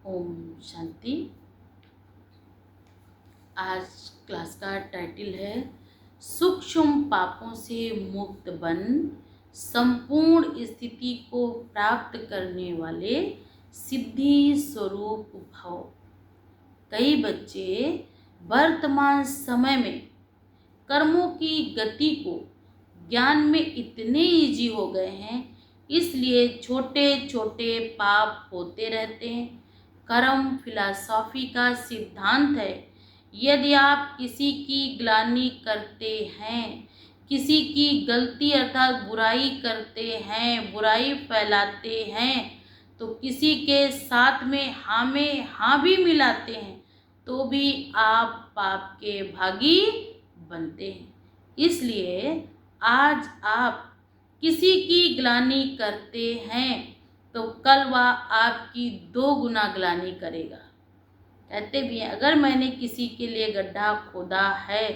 ओम शांति। आज क्लास का टाइटल है सूक्ष्म पापों से मुक्त बन संपूर्ण स्थिति को प्राप्त करने वाले सिद्धि स्वरूप भव। कई बच्चे वर्तमान समय में कर्मों की गति को ज्ञान में इतने ईजी हो गए हैं, इसलिए छोटे छोटे पाप होते रहते हैं। कर्म फिलॉसफी का सिद्धांत है, यदि आप किसी की ग्लानि करते हैं, किसी की गलती अर्थात बुराई करते हैं, बुराई फैलाते हैं, तो किसी के साथ में हाँ में हाँ भी मिलाते हैं, तो भी आप पाप के भागी बनते हैं। इसलिए आज आप किसी की ग्लानि करते हैं तो कल वह आपकी 2 गुना ग्लानि करेगा। कहते भी हैं, अगर मैंने किसी के लिए गड्ढा खोदा है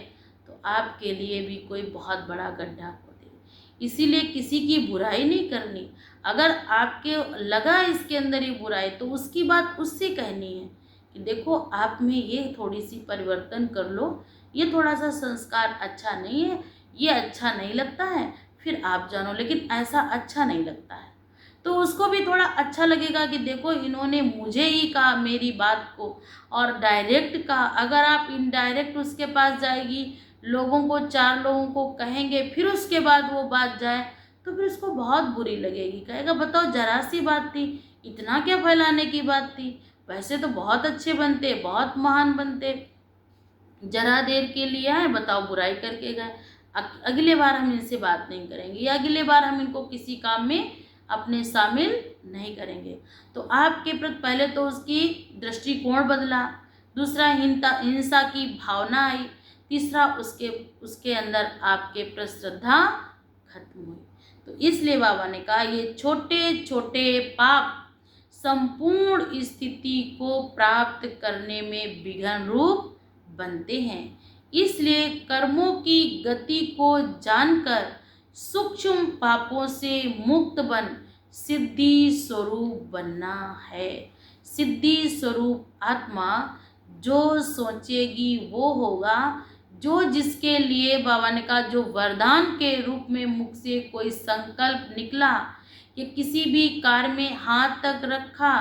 तो आपके लिए भी कोई बहुत बड़ा गड्ढा खोदे। इसीलिए किसी की बुराई नहीं करनी। अगर आपके लगा इसके अंदर ही बुराई, तो उसकी बात उससे कहनी है कि देखो आप में ये थोड़ी सी परिवर्तन कर लो, ये थोड़ा सा संस्कार अच्छा नहीं है, ये अच्छा नहीं लगता है, फिर आप जानो, लेकिन ऐसा अच्छा नहीं लगता है। तो उसको भी थोड़ा अच्छा लगेगा कि देखो इन्होंने मुझे ही कहा मेरी बात को, और डायरेक्ट कहा। अगर आप इनडायरेक्ट उसके पास जाएगी, लोगों को 4 लोगों को कहेंगे, फिर उसके बाद वो बात जाए, तो फिर उसको बहुत बुरी लगेगी। कहेगा बताओ जरा सी बात थी, इतना क्या फैलाने की बात थी, वैसे तो बहुत अच्छे बनते, बहुत महान बनते, जरा देर के लिए आए, बताओ बुराई करके गए। अगले बार हम इनसे बात नहीं करेंगे, या अगले बार हम इनको किसी काम में अपने शामिल नहीं करेंगे। तो आपके प्रति पहले तो उसकी दृष्टिकोण बदला, दूसरा हिंसा की भावना आई, तीसरा उसके अंदर आपके प्रति श्रद्धा खत्म हुई। तो इसलिए बाबा ने कहा ये छोटे छोटे पाप संपूर्ण स्थिति को प्राप्त करने में विघ्न रूप बनते हैं। इसलिए कर्मों की गति को जानकर सूक्ष्म पापों से मुक्त बन सिद्धि स्वरूप बनना है। सिद्धि स्वरूप आत्मा जो सोचेगी वो होगा। जो जिसके लिए बाबा ने कहा, जो वरदान के रूप में मुख से कोई संकल्प निकला कि किसी भी कार्य में हाथ तक रखा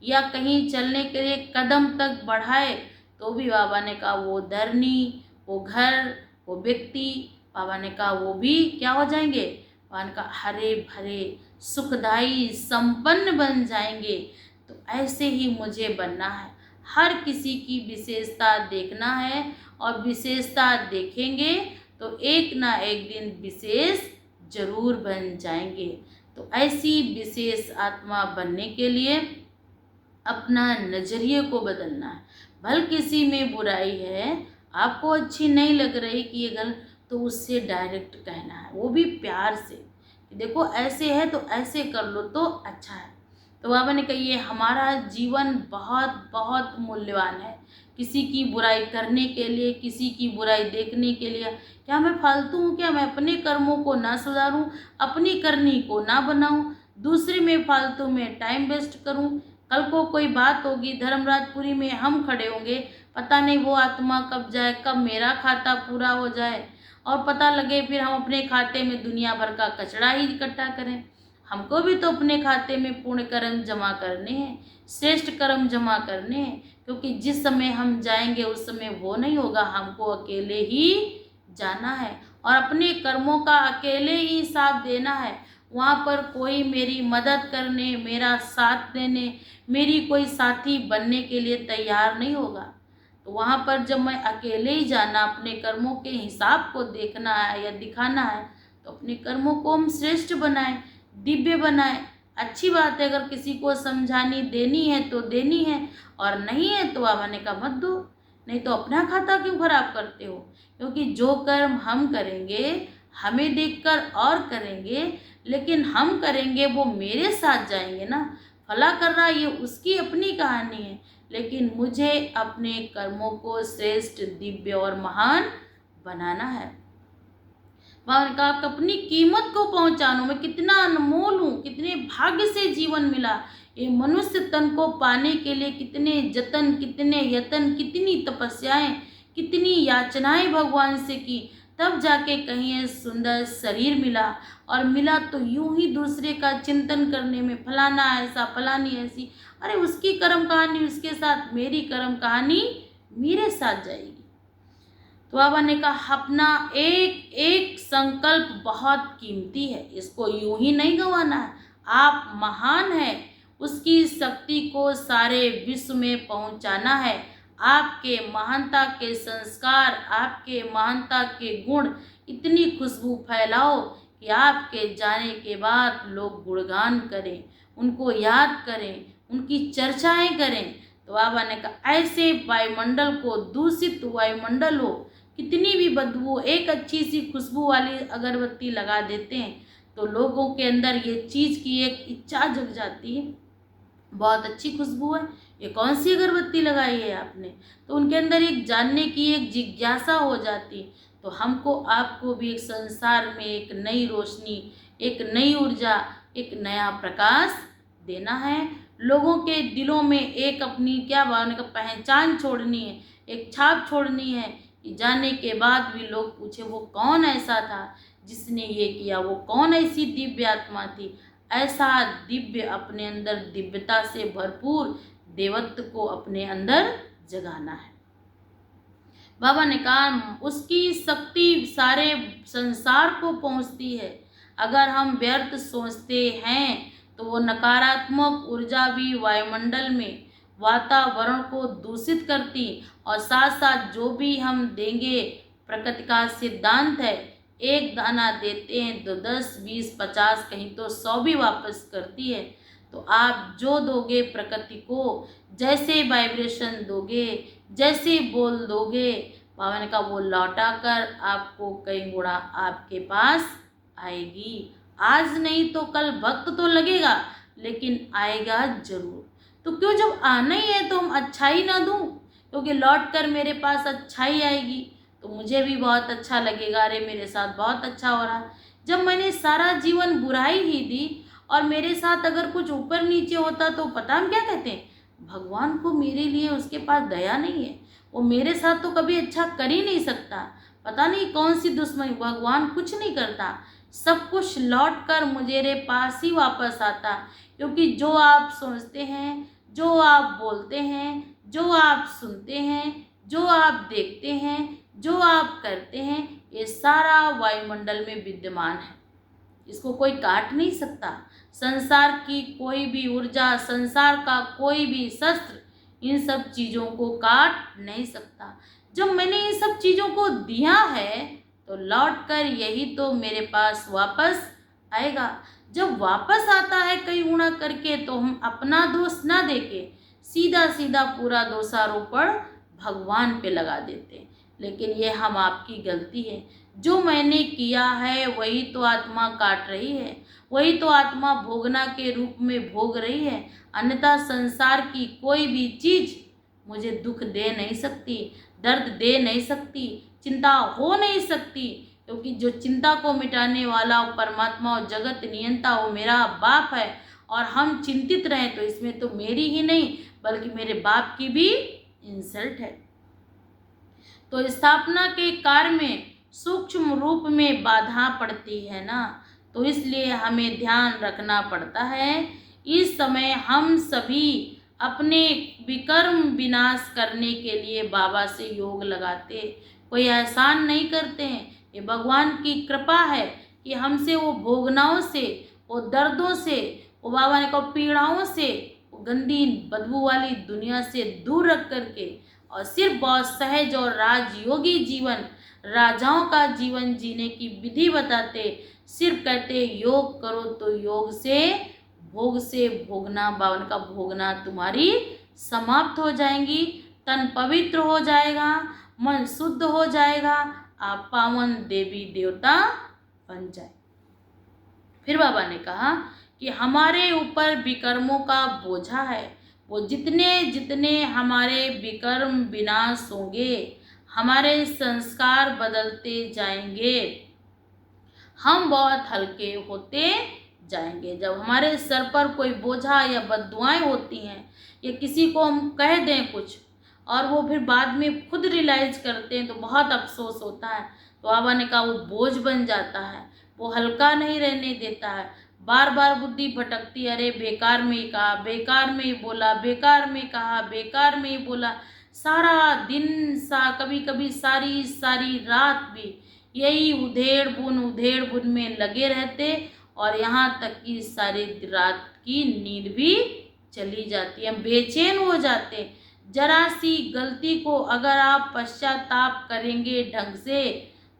या कहीं चलने के लिए कदम तक बढ़ाए, तो भी बाबा ने कहा वो धरनी, वो घर, वो व्यक्ति, बाबा ने कहा वो भी क्या हो जाएंगे, बाबा ने कहा हरे भरे सुखदाई संपन्न बन जाएंगे। तो ऐसे ही मुझे बनना है। हर किसी की विशेषता देखना है, और विशेषता देखेंगे तो एक ना एक दिन विशेष जरूर बन जाएंगे। तो ऐसी विशेष आत्मा बनने के लिए अपना नजरिए को बदलना है। भल किसी में बुराई है, आपको अच्छी नहीं लग रही कि ये गलत, तो उससे डायरेक्ट कहना है, वो भी प्यार से कि देखो ऐसे है तो ऐसे कर लो तो अच्छा है। तो बाबा ने कहा ये हमारा जीवन बहुत बहुत मूल्यवान है। किसी की बुराई करने के लिए, किसी की बुराई देखने के लिए, क्या मैं फालतू हूँ? क्या मैं अपने कर्मों को ना सुधारूं, अपनी करनी को ना बनाऊं, दूसरे में फालतू में टाइम वेस्ट करूं? कल को कोई बात होगी, धर्मराजपुरी में हम खड़े होंगे, पता नहीं वो आत्मा कब जाए, कब मेरा खाता पूरा हो जाए, और पता लगे फिर हम अपने खाते में दुनिया भर का कचरा ही इकट्ठा करें। हमको भी तो अपने खाते में पुण्य कर्म जमा करने हैं, श्रेष्ठ कर्म जमा करने हैं, क्योंकि जिस समय हम जाएंगे उस समय वो नहीं होगा, हमको अकेले ही जाना है और अपने कर्मों का अकेले ही हिसाब देना है। वहाँ पर कोई मेरी मदद करने, मेरा साथ देने, मेरी कोई साथी बनने के लिए तैयार नहीं होगा। तो वहाँ पर जब मैं अकेले ही जाना, अपने कर्मों के हिसाब को देखना है या दिखाना है, तो अपने कर्मों को हम श्रेष्ठ बनाएं, दिव्य बनाएं। अच्छी बात है, अगर किसी को समझानी देनी है तो देनी है, और नहीं है तो आने का मत दो। नहीं तो अपना खाता क्यों खराब करते हो? क्योंकि जो कर्म हम करेंगे, हमें देखकर और करेंगे, लेकिन हम करेंगे वो मेरे साथ जाएंगे ना। फला कर रहा ये उसकी अपनी कहानी है, लेकिन मुझे अपने कर्मों को श्रेष्ठ, दिव्य और महान बनाना है। बाबा ने कहा आप अपनी कीमत को पहचानो, मैं कितना अनमोल हूँ, कितने भाग्य से जीवन मिला। ये मनुष्य तन को पाने के लिए कितने जतन, कितने यतन, कितनी तपस्याएं, कितनी याचनाएं भगवान से की, तब जाके कहीं ये सुंदर शरीर मिला। और मिला तो यूं ही दूसरे का चिंतन करने में, फलाना ऐसा, फलानी ऐसी, अरे उसकी कर्म कहानी उसके साथ, मेरी कर्म कहानी मेरे साथ जाएगी। तो बाबा ने कहा अपना एक एक संकल्प बहुत कीमती है, इसको यूं ही नहीं गंवाना है। आप महान हैं, उसकी शक्ति को सारे विश्व में पहुंचाना है। आपके महानता के संस्कार, आपके महानता के गुण इतनी खुशबू फैलाओ कि आपके जाने के बाद लोग गुणगान करें, उनको याद करें, उनकी चर्चाएं करें। तो बाबा ने कहा ऐसे वायुमंडल को, दूषित वायुमंडल हो, कितनी भी बदबू, एक अच्छी सी खुशबू वाली अगरबत्ती लगा देते हैं तो लोगों के अंदर ये चीज़ की एक इच्छा जग जाती है, बहुत अच्छी खुशबू है, ये कौन सी अगरबत्ती लगाई है आपने, तो उनके अंदर एक जानने की एक जिज्ञासा हो जाती। तो हमको आपको भी एक संसार में एक नई रोशनी, एक नई ऊर्जा, एक नया प्रकाश देना है। लोगों के दिलों में एक अपनी क्या भावना का पहचान छोड़नी है, एक छाप छोड़नी है कि जाने के बाद भी लोग पूछे वो कौन ऐसा था जिसने ये किया, वो कौन ऐसी दिव्य आत्मा थी। ऐसा दिव्य अपने अंदर, दिव्यता से भरपूर देवत्व को अपने अंदर जगाना है। बाबा ने कहा उसकी शक्ति सारे संसार को पहुंचती है। अगर हम व्यर्थ सोचते हैं तो वो नकारात्मक ऊर्जा भी वायुमंडल में वातावरण को दूषित करती, और साथ साथ जो भी हम देंगे, प्रकृति का सिद्धांत है, एक दाना देते हैं तो 10, 20, 50, कहीं तो 100 भी वापस करती है। तो आप जो दोगे प्रकृति को, जैसे वाइब्रेशन दोगे, जैसे बोल दोगे, बाबा ने कहा वो लौटा कर आपको कई गुणा आपके पास आएगी। आज नहीं तो कल वक्त तो लगेगा, लेकिन आएगा जरूर। तो क्यों, जब आना ही है तो हम अच्छाई ना दूं, क्योंकि लौट कर मेरे पास अच्छाई आएगी तो मुझे भी बहुत अच्छा लगेगा, अरे मेरे साथ बहुत अच्छा हो रहा। जब मैंने सारा जीवन बुराई ही दी और मेरे साथ अगर कुछ ऊपर नीचे होता तो पता हम क्या कहते हैं, भगवान को मेरे लिए उसके पास दया नहीं है, वो मेरे साथ तो कभी अच्छा कर ही नहीं सकता, पता नहीं कौन सी दुश्मनी, भगवान कुछ नहीं करता, सब कुछ लौट कर मेरे पास ही वापस आता। क्योंकि जो आप सोचते हैं, जो आप बोलते हैं, जो आप सुनते हैं, जो आप देखते हैं, जो आप करते हैं, ये सारा वायुमंडल में विद्यमान है, इसको कोई काट नहीं सकता। संसार की कोई भी ऊर्जा, संसार का कोई भी शस्त्र इन सब चीज़ों को काट नहीं सकता। जब मैंने इन सब चीज़ों को दिया है तो लौट कर यही तो मेरे पास वापस आएगा। जब वापस आता है कई गुणा करके तो हम अपना दोष ना देके सीधा सीधा पूरा दोषारोपण भगवान पे लगा देते हैं। लेकिन ये हम आपकी गलती है, जो मैंने किया है वही तो आत्मा काट रही है, वही तो आत्मा भोगना के रूप में भोग रही है। अन्यथा संसार की कोई भी चीज़ मुझे दुख दे नहीं सकती, दर्द दे नहीं सकती, चिंता हो नहीं सकती, क्योंकि जो चिंता को मिटाने वाला परमात्मा और जगत नियंता वो मेरा बाप है। और हम चिंतित रहें तो इसमें तो मेरी ही नहीं बल्कि मेरे बाप की भी इंसल्ट है। तो स्थापना के कार्य में सूक्ष्म रूप में बाधा पड़ती है ना, तो इसलिए हमें ध्यान रखना पड़ता है। इस समय हम सभी अपने विकर्म विनाश करने के लिए बाबा से योग लगाते, कोई एहसान नहीं करते हैं। ये भगवान की कृपा है कि हमसे वो भोगनाओं से, वो दर्दों से, वो बाबा ने कहा पीड़ाओं से, वो गंदी बदबू वाली दुनिया से दूर रख करके और सिर्फ बहुत सहज और राजयोगी जीवन, राजाओं का जीवन जीने की विधि बताते। सिर्फ कहते योग करो तो योग से, भोग से भोगना, बावन का भोगना तुम्हारी समाप्त हो जाएंगी, तन पवित्र हो जाएगा, मन शुद्ध हो जाएगा, आप पावन देवी देवता बन जाए। फिर बाबा ने कहा कि हमारे ऊपर विकर्मों का बोझा है, वो जितने जितने हमारे विकर्म विनाश होंगे, हमारे संस्कार बदलते जाएंगे, हम बहुत हल्के होते जाएंगे। जब हमारे सर पर कोई बोझा या बद्दुआएं होती हैं या किसी को हम कह दें कुछ और वो फिर बाद में खुद रियलाइज करते हैं तो बहुत अफसोस होता है। तो बाबा ने कहा वो बोझ बन जाता है, वो हल्का नहीं रहने देता है। बार बार बुद्धि भटकती, अरे बेकार में ही कहा, बेकार में ही बोला, बेकार में कहा, बेकार में ही बोला। सारा दिन कभी कभी सारी सारी रात भी यही उधेड़ बुन में लगे रहते और यहाँ तक कि सारी रात की नींद भी चली जाती है, बेचैन हो जाते। जरा सी गलती को अगर आप पश्चाताप करेंगे ढंग से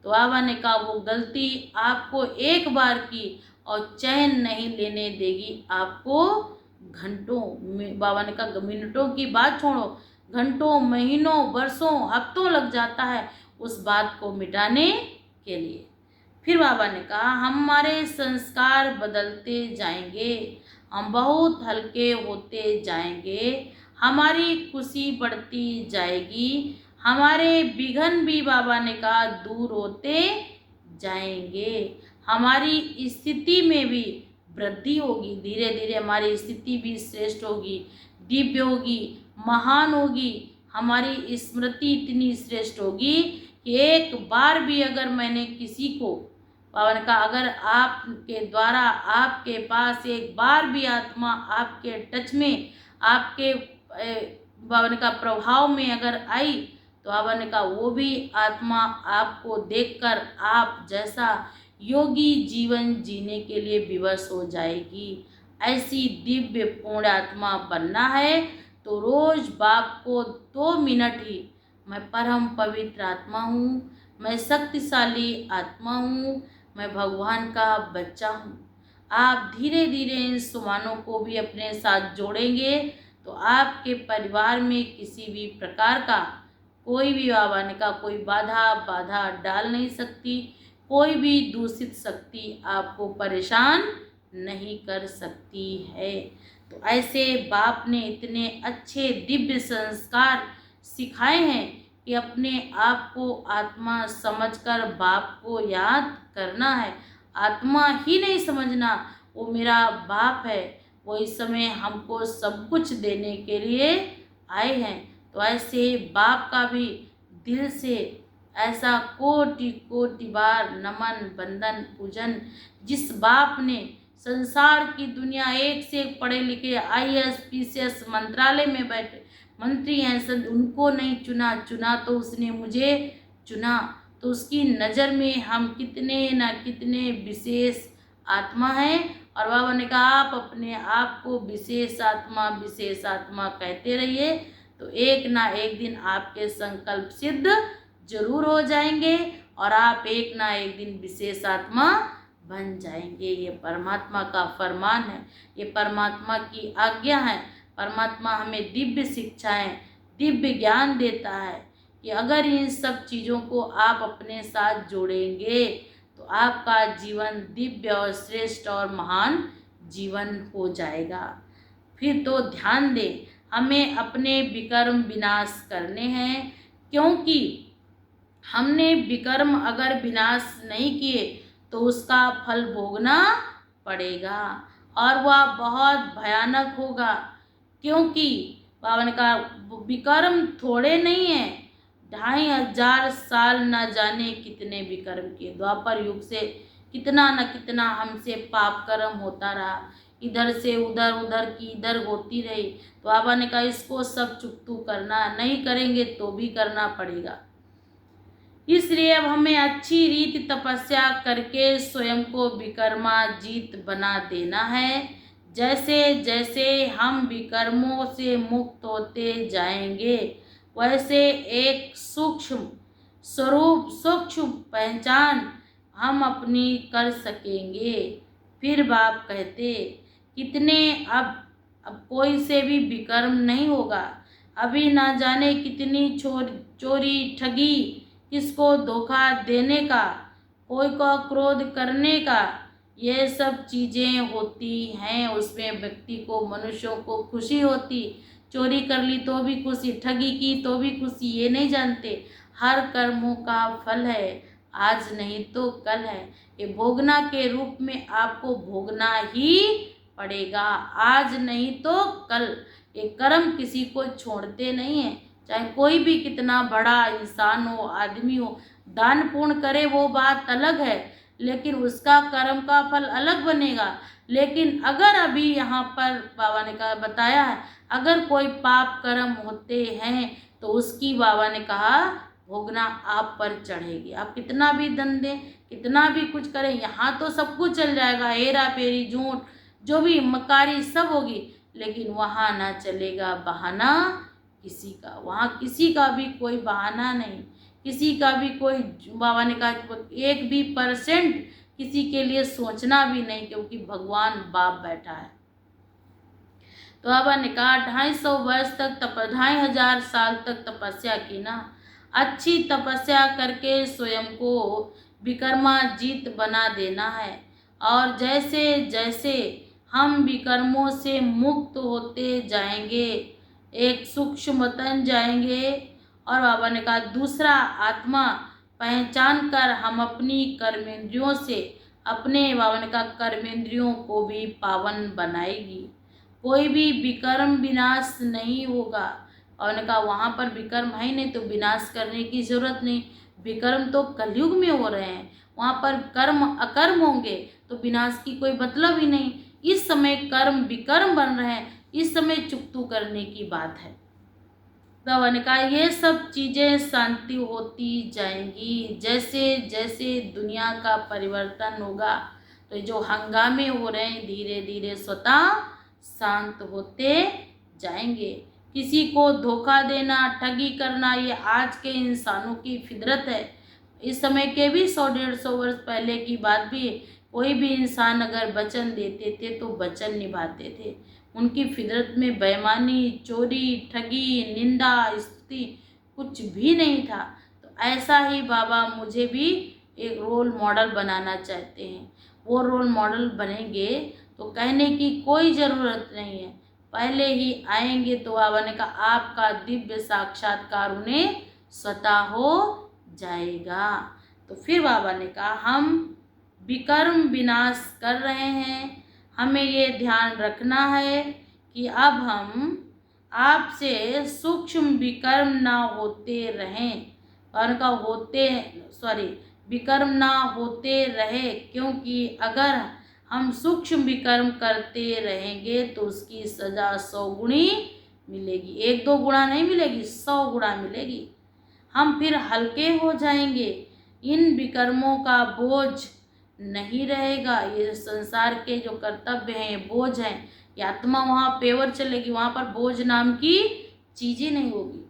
तो बाबा ने कहा वो गलती आपको एक बार की और चैन नहीं लेने देगी आपको घंटों में। बाबा ने कहा मिनटों की बात छोड़ो, घंटों, महीनों, वर्षों, हफ्तों लग जाता है उस बात को मिटाने के लिए। फिर बाबा ने कहा हमारे संस्कार बदलते जाएंगे, हम बहुत हल्के होते जाएंगे, हमारी खुशी बढ़ती जाएगी, हमारे विघन भी बाबा ने कहा दूर होते जाएंगे, हमारी स्थिति में भी वृद्धि होगी। धीरे धीरे हमारी स्थिति भी श्रेष्ठ होगी, दिव्य होगी, महान होगी। हमारी स्मृति इतनी श्रेष्ठ होगी कि एक बार भी अगर मैंने किसी को, बाबा ने कहा अगर आपके द्वारा आपके पास एक बार भी आत्मा आपके टच में, आपके बाबा ने कहा प्रभाव में अगर आई तो बाबा ने कहा वो भी आत्मा आपको देखकर आप जैसा योगी जीवन जीने के लिए विवश हो जाएगी। ऐसी दिव्य पूर्ण आत्मा बनना है तो रोज बाप को 2 मिनट ही, मैं परम पवित्र आत्मा हूँ, मैं शक्तिशाली आत्मा हूँ, मैं भगवान का बच्चा हूँ। आप धीरे धीरे इन सुमानों को भी अपने साथ जोड़ेंगे तो आपके परिवार में किसी भी प्रकार का कोई भी, बाबा ने कहा कोई बाधा डाल नहीं सकती, कोई भी दूषित शक्ति आपको परेशान नहीं कर सकती है। तो ऐसे बाप ने इतने अच्छे दिव्य संस्कार सिखाए हैं कि अपने आप को आत्मा समझकर बाप को याद करना है। आत्मा ही नहीं समझना वो मेरा बाप है, वो इस समय हमको सब कुछ देने के लिए आए हैं। तो ऐसे बाप का भी दिल से ऐसा कोटि कोटि बार नमन, वंदन, पूजन। जिस बाप ने संसार की दुनिया एक से एक पढ़े लिखे IAS PCS मंत्रालय में बैठे मंत्री हैं, उनको नहीं चुना तो उसने मुझे चुना। तो उसकी नज़र में हम कितने ना कितने विशेष आत्मा हैं। और बाबा ने कहा आप अपने आप को विशेष आत्मा कहते रहिए तो एक ना एक दिन आपके संकल्प सिद्ध जरूर हो जाएंगे और आप एक ना एक दिन विशेष आत्मा बन जाएंगे। ये परमात्मा का फरमान है, ये परमात्मा की आज्ञा है। परमात्मा हमें दिव्य शिक्षाएं, दिव्य ज्ञान देता है कि अगर इन सब चीज़ों को आप अपने साथ जोड़ेंगे तो आपका जीवन दिव्य और श्रेष्ठ और महान जीवन हो जाएगा। फिर तो ध्यान दें, हमें अपने विकर्म विनाश करने हैं, क्योंकि हमने विकर्म अगर विनाश नहीं किए तो उसका फल भोगना पड़ेगा और वह बहुत भयानक होगा। क्योंकि बाबा ने कहा विकर्म थोड़े नहीं हैं, 2500 साल न जाने कितने विकर्म किए। द्वापर युग से कितना न कितना हमसे पाप कर्म होता रहा, इधर से उधर, उधर की इधर होती रही। तो बाबा ने कहा इसको सब चुकतू करना, नहीं करेंगे तो भी करना पड़ेगा। इसलिए अब हमें अच्छी रीति तपस्या करके स्वयं को विकर्माजीत बना देना है। जैसे जैसे हम विकर्मों से मुक्त होते जाएंगे वैसे एक सूक्ष्म स्वरूप, सूक्ष्म पहचान हम अपनी कर सकेंगे। फिर बाप कहते कितने अब कोई से भी विकर्म नहीं होगा। अभी ना जाने कितनी चोरी ठगी, किसको धोखा देने का, कोई को क्रोध करने का, ये सब चीज़ें होती हैं। उसमें व्यक्ति को, मनुष्यों को खुशी होती, चोरी कर ली तो भी खुशी, ठगी की तो भी खुशी, ये नहीं जानते हर कर्मों का फल है, आज नहीं तो कल है। ये भोगना के रूप में आपको भोगना ही पड़ेगा, आज नहीं तो कल। ये कर्म किसी को छोड़ते नहीं है, चाहे कोई भी कितना बड़ा इंसान हो, आदमी हो। दान पुण्य करे वो बात अलग है, लेकिन उसका कर्म का फल अलग बनेगा। लेकिन अगर अभी यहाँ पर बाबा ने कहा बताया है, अगर कोई पाप कर्म होते हैं तो उसकी बाबा ने कहा भोगना आप पर चढ़ेगी। आप कितना भी दंड दें, कितना भी कुछ करें, यहाँ तो सब कुछ चल जाएगा, हेरा फेरी, झूठ, जो भी मकारी सब होगी, लेकिन वहाँ ना चलेगा बहाना किसी का। वहाँ किसी का भी कोई बहाना नहीं, किसी का भी कोई, बाबा ने कहा 1% किसी के लिए सोचना भी नहीं, क्योंकि भगवान बाप बैठा है। तो बाबा ने कहा 250 वर्ष तक 2500 तक तपस्या की ना, अच्छी तपस्या करके स्वयं को विकर्माजीत बना देना है। और जैसे जैसे हम विकर्मों से मुक्त होते जाएंगे, एक सूक्ष्म तन जाएंगे। और बाबा ने कहा दूसरा आत्मा पहचान कर हम अपनी कर्मेंद्रियों से अपने, बाबा ने कहा, कर्मेंद्रियों को भी पावन बनाएगी। कोई भी विकर्म विनाश नहीं होगा। और ने कहा वहाँ पर विकर्म है ही नहीं तो विनाश करने की जरूरत नहीं। विकर्म तो कलयुग में हो रहे हैं, वहाँ पर कर्म अकर्म होंगे तो विनाश की कोई मतलब ही नहीं। इस समय कर्म विकर्म बन रहे हैं, इस समय चुकतू करने की बात है। बाबा ने कहा ये सब चीज़ें शांति होती जाएंगी। जैसे जैसे दुनिया का परिवर्तन होगा तो जो हंगामे हो रहे हैं धीरे धीरे स्वतः शांत होते जाएंगे। किसी को धोखा देना, ठगी करना, ये आज के इंसानों की फितरत है। इस समय के भी 100-150 वर्ष पहले की बात भी है। कोई भी इंसान अगर वचन देते थे तो वचन निभाते थे। उनकी फितरत में बेईमानी, चोरी, ठगी, निंदा, स्तुति कुछ भी नहीं था। तो ऐसा ही बाबा मुझे भी एक रोल मॉडल बनाना चाहते हैं। वो रोल मॉडल बनेंगे तो कहने की कोई ज़रूरत नहीं है, पहले ही आएंगे तो बाबा ने कहा आपका दिव्य साक्षात्कार उन्हें स्वतः हो जाएगा। तो फिर बाबा ने कहा हम विकर्म विनाश कर रहे हैं, हमें ये ध्यान रखना है कि अब हम आपसे सूक्ष्म विकर्म ना होते रहें। और का विकर्म ना होते रहे, क्योंकि अगर हम सूक्ष्म विकर्म करते रहेंगे तो उसकी सज़ा 100 गुणी मिलेगी। 1-2 गुणा नहीं मिलेगी, 100 गुणा मिलेगी। हम फिर हल्के हो जाएंगे, इन विकर्मों का बोझ नहीं रहेगा। ये संसार के जो कर्तव्य हैं ये बोझ हैं, ये आत्मा वहाँ पेवर चलेगी, वहाँ पर बोझ नाम की चीज़ ही नहीं होगी।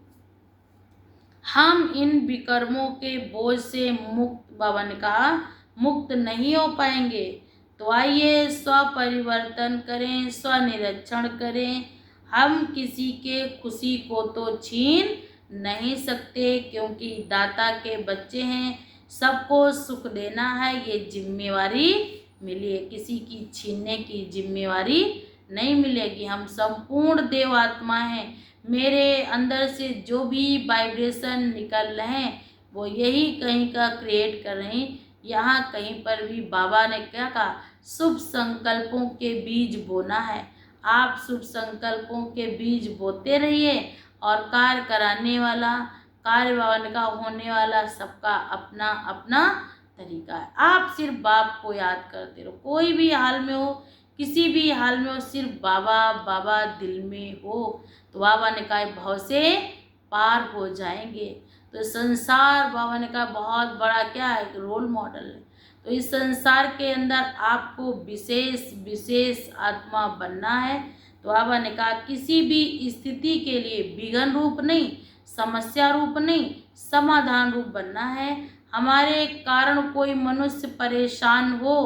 हम इन विकर्मों के बोझ से मुक्त, बाबा ने कहा, मुक्त नहीं हो पाएंगे। तो आइए स्वपरिवर्तन करें, स्वनिरीक्षण करें। हम किसी के खुशी को तो छीन नहीं सकते, क्योंकि दाता के बच्चे हैं, सबको सुख देना है, ये जिम्मेवारी मिली है। किसी की छीनने की जिम्मेवारी नहीं मिलेगी। हम संपूर्ण देव आत्मा हैं। मेरे अंदर से जो भी वाइब्रेशन निकल रहे हैं वो यही कहीं का क्रिएट कर रहे हैं। यहाँ कहीं पर भी बाबा ने क्या कहा, शुभ संकल्पों के बीज बोना है। आप शुभ संकल्पों के बीज बोते रहिए और कार्य कराने वाला, कार्य बाबा ने कहा होने वाला सबका अपना अपना तरीका है। आप सिर्फ बाप को याद करते रहो, कोई भी हाल में हो, किसी भी हाल में हो, सिर्फ बाबा बाबा दिल में हो तो बाबा ने कहा भाव से पार हो जाएंगे। तो संसार बाबा ने कहा बहुत बड़ा क्या है, एक रोल मॉडल है। तो इस संसार के अंदर आपको विशेष विशेष आत्मा बनना है। तो बाबा ने कहा किसी भी स्थिति के लिए विघ्न रूप नहीं, समस्या रूप नहीं, समाधान रूप बनना है। हमारे कारण कोई मनुष्य परेशान हो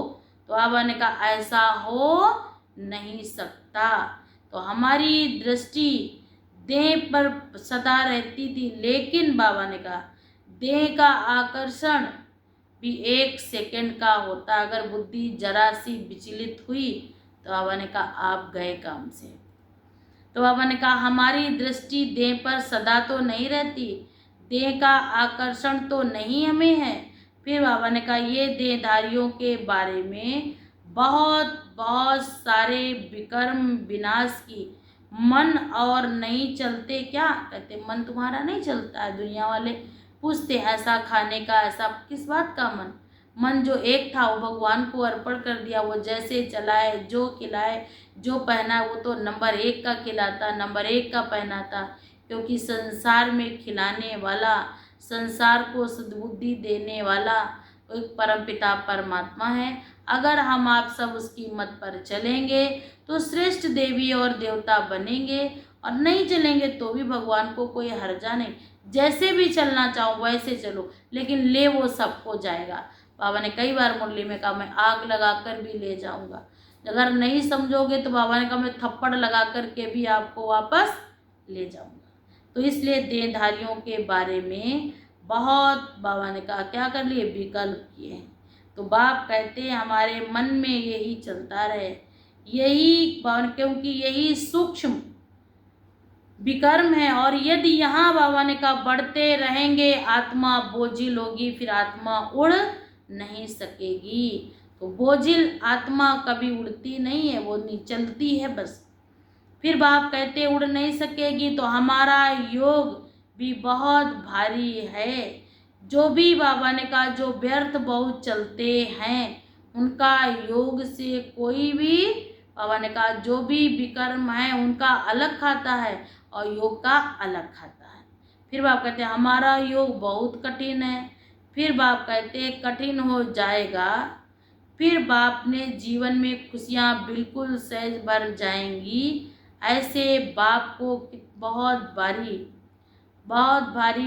तो बाबा ने कहा ऐसा हो नहीं सकता। तो हमारी दृष्टि देह पर सदा रहती थी, लेकिन बाबा ने कहा देह का आकर्षण भी 1 सेकंड का होता। अगर बुद्धि जरा सी विचलित हुई तो बाबा ने कहा आप गए काम से। तो बाबा ने कहा हमारी दृष्टि देह पर सदा तो नहीं रहती, देह का आकर्षण तो नहीं हमें है, फिर बाबा ने कहा ये देहधारियों के बारे में बहुत बहुत सारे विकर्म विनाश की मन और नहीं चलते क्या? कहते मन तुम्हारा नहीं चलता है। दुनिया वाले पूछते ऐसा खाने का, ऐसा किस बात का मन? मन जो एक था वो भगवान को अर्पण कर दिया। वो जैसे चलाए, जो खिलाए, जो पहना, वो तो नंबर 1 का खिलाता, नंबर 1 का पहनाता। क्योंकि संसार में खिलाने वाला, संसार को सद्बुद्धि देने वाला एक परमपिता परमात्मा है। अगर हम आप सब उसकी मत पर चलेंगे तो श्रेष्ठ देवी और देवता बनेंगे, और नहीं चलेंगे तो भी भगवान को कोई हर्जा नहीं। जैसे भी चलना चाहो वैसे चलो, लेकिन ले वो सबको जाएगा। बाबा ने कई बार मुरली में कहा मैं आग लगा कर भी ले जाऊंगा। अगर नहीं समझोगे तो बाबा ने कहा मैं थप्पड़ लगा कर के भी आपको वापस ले जाऊंगा। तो इसलिए देहधारियों के बारे में बहुत बाबा ने कहा क्या कर लिए, विकल्प किए हैं। तो बाप कहते हैं हमारे मन में यही चलता रहे, यही क्योंकि यही सूक्ष्म विकर्म है। और यदि यहाँ बाबा ने कहा बढ़ते रहेंगे आत्मा बोझिल होगी, फिर आत्मा उड़ नहीं सकेगी। तो बोझिल आत्मा कभी उड़ती नहीं है, वो नहीं चलती है बस। फिर बाप कहते उड़ नहीं सकेगी, तो हमारा योग भी बहुत भारी है। जो भी बाबा ने कहा जो व्यर्थ बहुत चलते हैं उनका योग से कोई भी, बाबा ने कहा जो भी विकर्म है उनका अलग खाता है और योग का अलग खाता है। फिर बाप कहते हैं हमारा योग बहुत कठिन है। फिर बाप कहते हैं कठिन हो जाएगा, फिर बाप ने जीवन में खुशियाँ बिल्कुल सहज भर जाएंगी। ऐसे बाप को बहुत भारी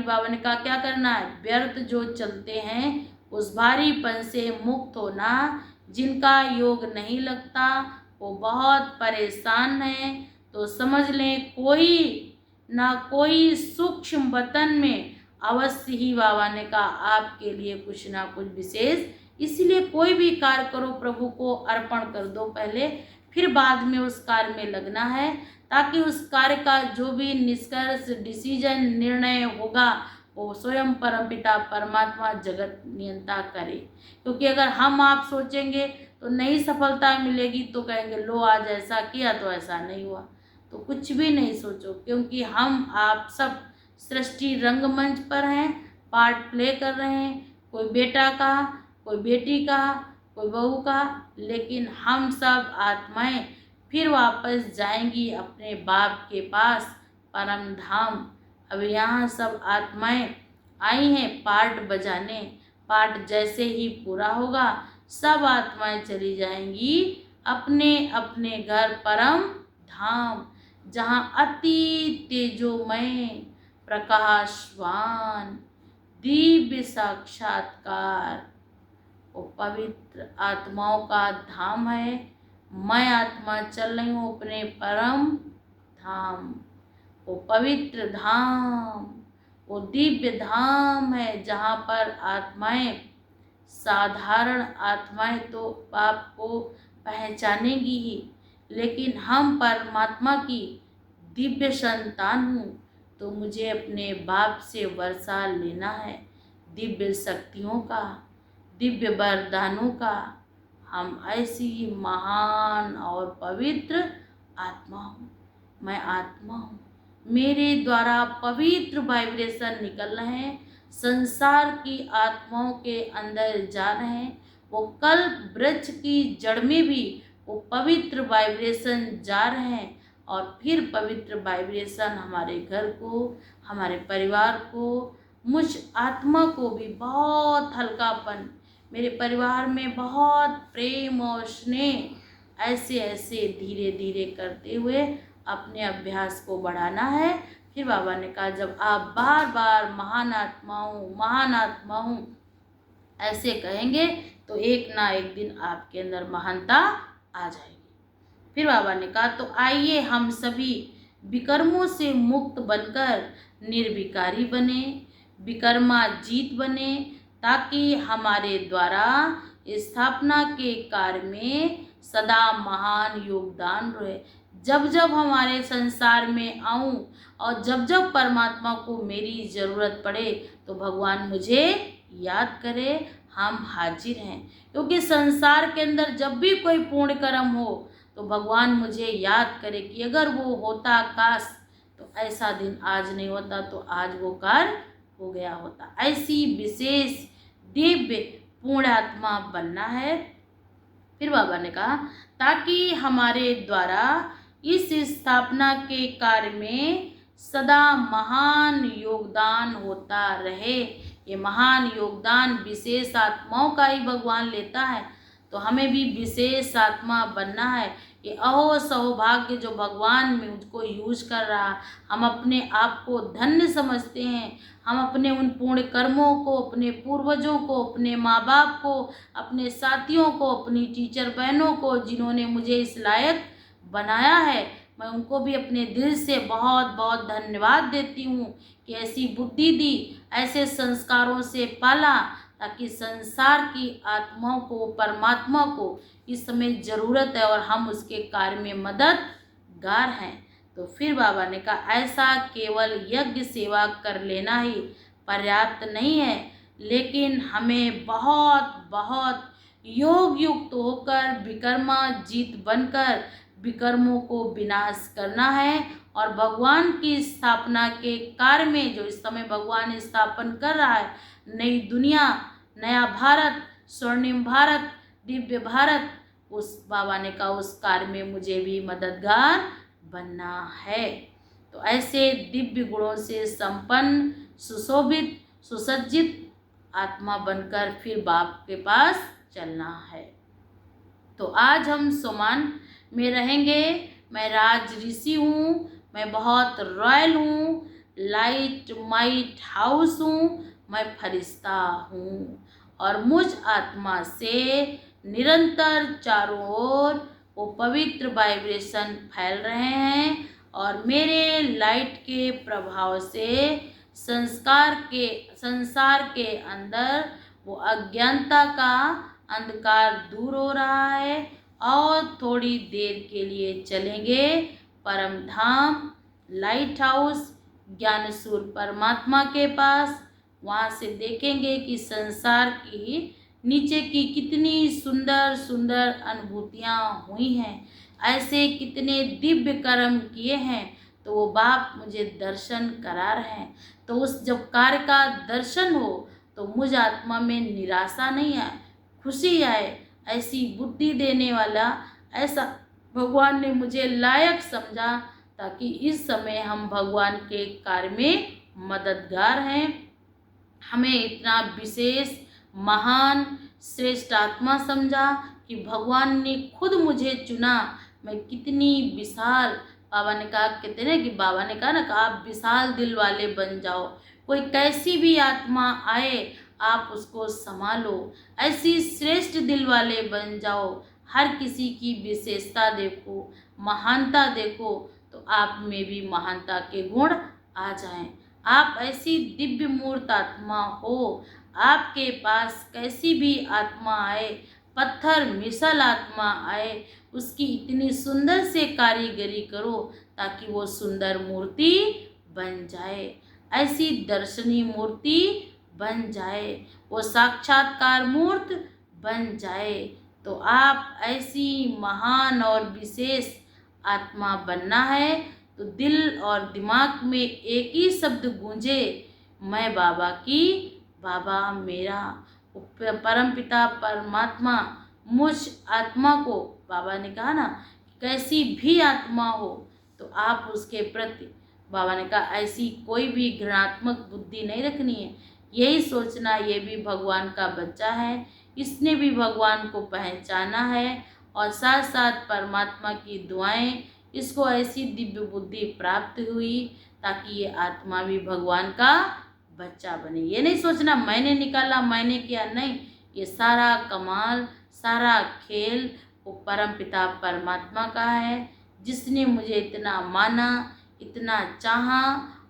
बाबा ने कहा क्या करना है, व्यर्थ जो चलते हैं उस भारीपन से मुक्त होना। जिनका योग नहीं लगता वो बहुत परेशान है। तो समझ लें कोई ना कोई सूक्ष्म वतन में अवश्य ही बाबा ने कहा आपके लिए कुछ ना कुछ विशेष। इसलिए कोई भी कार्य करो प्रभु को अर्पण कर दो पहले, फिर बाद में उस कार्य में लगना है, ताकि उस कार्य का जो भी निष्कर्ष डिसीजन निर्णय होगा वो स्वयं परमपिता परमात्मा जगत नियंता करे। क्योंकि अगर हम आप सोचेंगे तो नई सफलता मिलेगी तो कहेंगे लो आज ऐसा किया तो ऐसा नहीं हुआ। तो कुछ भी नहीं सोचो, क्योंकि हम आप सब सृष्टि रंगमंच पर हैं, पार्ट प्ले कर रहे हैं। कोई बेटा का, कोई बेटी का, कोई बहू का, लेकिन हम सब आत्माएं फिर वापस जाएंगी अपने बाप के पास परम धाम। अब यहाँ सब आत्माएं आई हैं पार्ट बजाने। पार्ट जैसे ही पूरा होगा सब आत्माएं चली जाएंगी अपने अपने घर परम धाम, जहाँ अति तेजोमय प्रकाशवान दिव्य साक्षात्कार वो पवित्र आत्माओं का धाम है। मैं आत्मा चल रही हूँ अपने परम धाम। वो पवित्र धाम, वो दिव्य धाम है जहाँ पर आत्माएं, साधारण आत्माएं तो बाप को पहचानेंगी ही, लेकिन हम परमात्मा की दिव्य संतान हूँ तो मुझे अपने बाप से वर्षा लेना है दिव्य शक्तियों का, दिव्य वरदानों का। हम ऐसी महान और पवित्र आत्मा हूँ। मैं आत्मा हूँ, मेरे द्वारा पवित्र वाइब्रेशन निकल रहे हैं, संसार की आत्माओं के अंदर जा रहे हैं। वो कल्प वृक्ष की जड़ में भी वो पवित्र वाइब्रेशन जा रहे हैं, और फिर पवित्र वाइब्रेशन हमारे घर को, हमारे परिवार को, मुझ आत्मा को भी बहुत हल्कापन, मेरे परिवार में बहुत प्रेम और स्नेह, ऐसे ऐसे धीरे धीरे करते हुए अपने अभ्यास को बढ़ाना है। फिर बाबा ने कहा जब आप बार बार महान आत्मा हूँ ऐसे कहेंगे तो एक ना एक दिन आपके अंदर महानता आ जाएगी। फिर बाबा ने कहा तो आइए हम सभी विकर्मों से मुक्त बनकर निर्विकारी बने, विकर्माजीत बने, ताकि हमारे द्वारा स्थापना के कार्य में सदा महान योगदान रहे। जब जब हमारे संसार में आऊं और जब जब परमात्मा को मेरी ज़रूरत पड़े तो भगवान मुझे याद करे, हम हाजिर हैं। क्योंकि संसार के अंदर जब भी कोई पुण्य कर्म हो तो भगवान मुझे याद करे कि अगर वो होता काश तो ऐसा दिन आज नहीं होता, तो आज वो कार्य हो गया होता। ऐसी विशेष दिव्य पूर्ण आत्मा बनना है। फिर बाबा ने कहा ताकि हमारे द्वारा इस स्थापना के कार्य में सदा महान योगदान होता रहे। ये महान योगदान विशेष आत्माओं का ही भगवान लेता है, तो हमें भी विशेष आत्मा बनना है। ये अहो सौभाग्य जो भगवान में मुझको यूज कर रहा, हम अपने आप को धन्य समझते हैं। हम अपने उन पुण्य कर्मों को, अपने पूर्वजों को, अपने माँ बाप को, अपने साथियों को, अपनी टीचर बहनों को जिन्होंने मुझे इस लायक बनाया है, मैं उनको भी अपने दिल से बहुत बहुत धन्यवाद देती हूँ कि ऐसी बुद्धि दी, ऐसे संस्कारों से पाला, ताकि संसार की आत्माओं को, परमात्मा को इस समय ज़रूरत है और हम उसके कार्य में मददगार हैं। तो फिर बाबा ने कहा ऐसा केवल यज्ञ सेवा कर लेना ही पर्याप्त नहीं है, लेकिन हमें बहुत बहुत योग युक्त होकर विकर्माजीत बनकर विकर्मों को विनाश करना है और भगवान की स्थापना के कार्य में जो इस समय भगवान स्थापन कर रहा है, नई दुनिया, नया भारत, स्वर्णिम भारत, दिव्य भारत, उस बाबा ने कहा उस कार्य में मुझे भी मददगार बनना है। तो ऐसे दिव्य गुणों से संपन्न, सुशोभित, सुसज्जित आत्मा बनकर फिर बाप के पास चलना है। तो आज हम सोमान में रहेंगे। मैं राज ऋषि हूँ, मैं बहुत रॉयल हूँ, लाइट माइट हाउस हूँ, मैं फरिश्ता हूँ और मुझ आत्मा से निरंतर चारों ओर वो पवित्र वाइब्रेशन फैल रहे हैं और मेरे लाइट के प्रभाव से संसार के अंदर वो अज्ञानता का अंधकार दूर हो रहा है और थोड़ी देर के लिए चलेंगे परम धाम, लाइट हाउस, ज्ञान सूर्य परमात्मा के पास। वहाँ से देखेंगे कि संसार की नीचे की कितनी सुंदर सुंदर अनुभूतियाँ हुई हैं, ऐसे कितने दिव्य कर्म किए हैं, तो वो बाप मुझे दर्शन करा रहे हैं। तो उस जब कार्य का दर्शन हो तो मुझ आत्मा में निराशा नहीं आए, खुशी आए। ऐसी बुद्धि देने वाला ऐसा भगवान ने मुझे लायक समझा, ताकि इस समय हम भगवान के कार्य में मददगार हैं। हमें इतना विशेष, महान, श्रेष्ठ आत्मा समझा कि भगवान ने खुद मुझे चुना। मैं कितनी विशाल, बाबा ने कहा, कहते ना कि बाबा ने कहा ना कि आप विशाल दिल वाले बन जाओ। कोई कैसी भी आत्मा आए आप उसको संभालो, ऐसी श्रेष्ठ दिल वाले बन जाओ। हर किसी की विशेषता देखो, महानता देखो, तो आप में भी महानता के गुण आ जाएं। आप ऐसी दिव्य मूर्त आत्मा हो, आपके पास कैसी भी आत्मा आए, पत्थर मिसल आत्मा आए, उसकी इतनी सुंदर से कारीगरी करो ताकि वो सुंदर मूर्ति बन जाए, ऐसी दर्शनीय मूर्ति बन जाए, वो साक्षात्कार मूर्त बन जाए। तो आप ऐसी महान और विशेष आत्मा बनना है। तो दिल और दिमाग में एक ही शब्द गूंजे, मैं बाबा की, बाबा मेरा। परमपिता परमात्मा मुझ आत्मा को, बाबा ने कहा ना, कैसी भी आत्मा हो तो आप उसके प्रति, बाबा ने कहा, ऐसी कोई भी घृणात्मक बुद्धि नहीं रखनी है। यही सोचना ये भी भगवान का बच्चा है, इसने भी भगवान को पहचाना है और साथ साथ परमात्मा की दुआएं, इसको ऐसी दिव्य बुद्धि प्राप्त हुई ताकि ये आत्मा भी भगवान का बच्चा बने। ये नहीं सोचना मैंने निकाला, मैंने किया, नहीं। ये सारा कमाल, सारा खेल वो परम पिता परमात्मा का है, जिसने मुझे इतना माना, इतना चाहा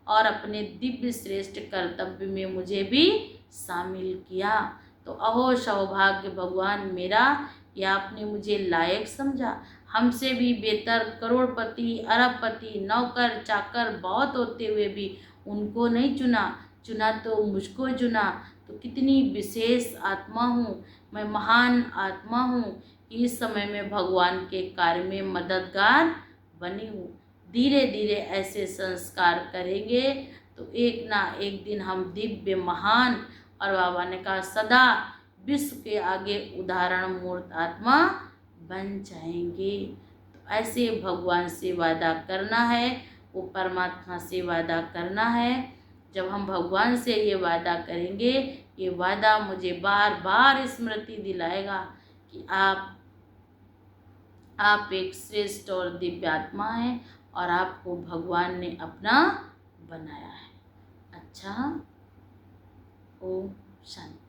और अपने दिव्य श्रेष्ठ कर्तव्य में मुझे भी शामिल किया। तो अहो सौभाग्य भगवान मेरा, या आपने मुझे लायक समझा। हमसे भी बेहतर करोड़पति, अरबपति, नौकर चाकर बहुत होते हुए भी उनको नहीं चुना। चुना तो मुझको चुना, तो कितनी विशेष आत्मा हूँ, मैं महान आत्मा हूँ कि इस समय में भगवान के कार्य में मददगार बनी हूँ। धीरे धीरे ऐसे संस्कार करेंगे तो एक ना एक दिन हम दिव्य महान, और बाबा ने कहा सदा विश्व के आगे उदाहरण मूर्त आत्मा बन जाएंगे। तो ऐसे भगवान से वादा करना है, वो परमात्मा से वादा करना है। जब हम भगवान से ये वादा करेंगे, ये वादा मुझे बार बार स्मृति दिलाएगा कि आप एक श्रेष्ठ और दिव्य आत्मा हैं और आपको भगवान ने अपना बनाया है। अच्छा, ओम शांति।